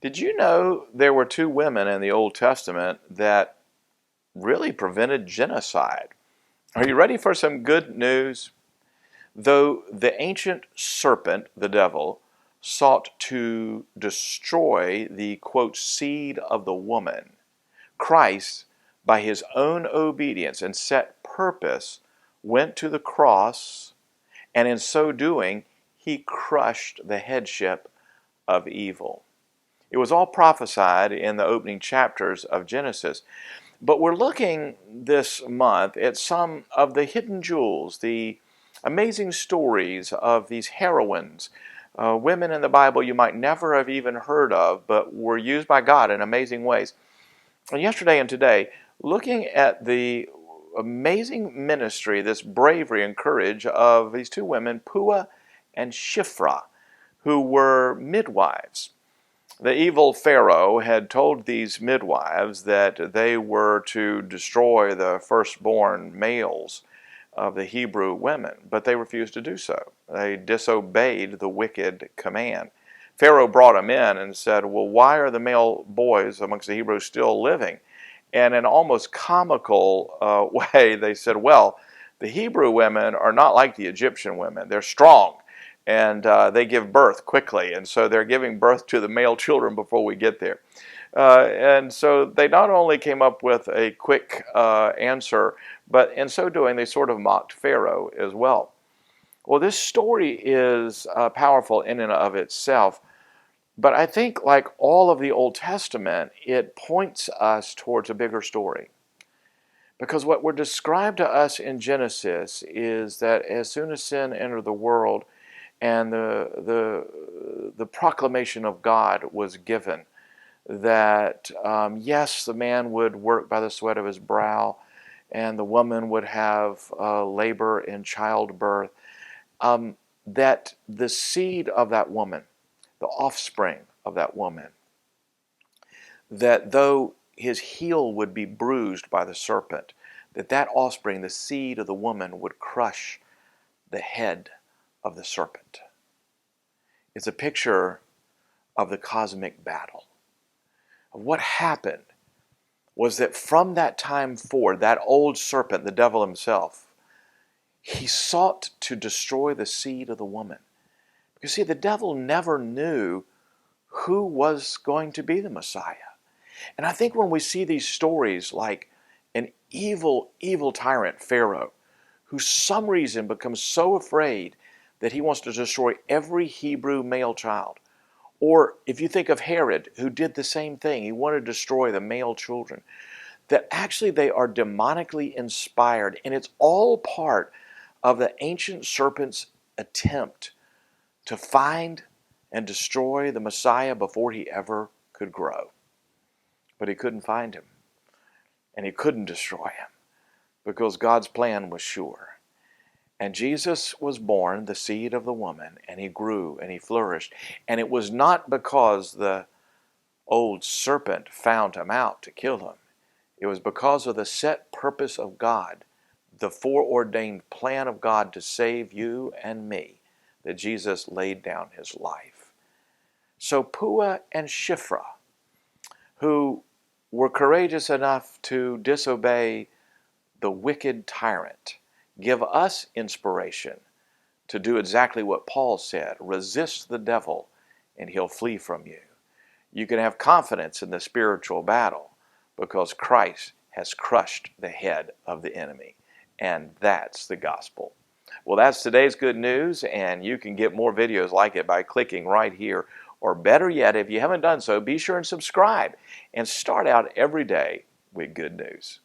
Did you know there were two women in the Old Testament that really prevented genocide? Are you ready for some good news? Though the ancient serpent, the devil, sought to destroy the, quote, seed of the woman, Christ, by his own obedience and set purpose, went to the cross, and in so doing, he crushed the headship of evil. It was all prophesied in the opening chapters of Genesis. But we're looking this month at some of the hidden jewels, the amazing stories of these heroines, women in the Bible you might never have even heard of, but were used by God in amazing ways. And yesterday and today, looking at the amazing ministry, this bravery and courage of these two women, Puah and Shiphrah, who were midwives. The evil Pharaoh had told these midwives that they were to destroy the firstborn males of the Hebrew women, but they refused to do so. They disobeyed the wicked command. Pharaoh brought them in and said, well, why are the male boys amongst the Hebrews still living? And in an almost comical way, they said, well, the Hebrew women are not like the Egyptian women. They're strong, and they give birth quickly, and so they're giving birth to the male children before we get there. And so they not only came up with a quick answer, but in so doing, they sort of mocked Pharaoh as well. Well, this story is powerful in and of itself, but I think, like all of the Old Testament, it points us towards a bigger story. Because what we're described to us in Genesis is that as soon as sin entered the world and the proclamation of God was given, that yes, the man would work by the sweat of his brow, and the woman would have labor in childbirth, that the seed of that woman, the offspring of that woman, that though his heel would be bruised by the serpent, that offspring, the seed of the woman, would crush the head of the serpent. It's a picture of the cosmic battle. What happened was that from that time forward, that old serpent, the devil himself, he sought to destroy the seed of the woman. Because see, the devil never knew who was going to be the Messiah. And I think when we see these stories like an evil, evil tyrant, Pharaoh, who some reason becomes so afraid that he wants to destroy every Hebrew male child. Or if you think of Herod, who did the same thing, he wanted to destroy the male children, that actually they are demonically inspired, and it's all part of the ancient serpent's attempt to find and destroy the Messiah before he ever could grow. But he couldn't find him, and he couldn't destroy him, because God's plan was sure. And Jesus was born, the seed of the woman, and he grew and he flourished. And it was not because the old serpent found him out to kill him. It was because of the set purpose of God, the foreordained plan of God to save you and me, that Jesus laid down his life. So Puah and Shiphrah, who were courageous enough to disobey the wicked tyrant, give us inspiration to do exactly what Paul said: resist the devil and he'll flee from you. You can have confidence in the spiritual battle because Christ has crushed the head of the enemy. And that's the gospel. Well, that's today's good news, and you can get more videos like it by clicking right here. Or better yet, if you haven't done so, be sure and subscribe and start out every day with good news.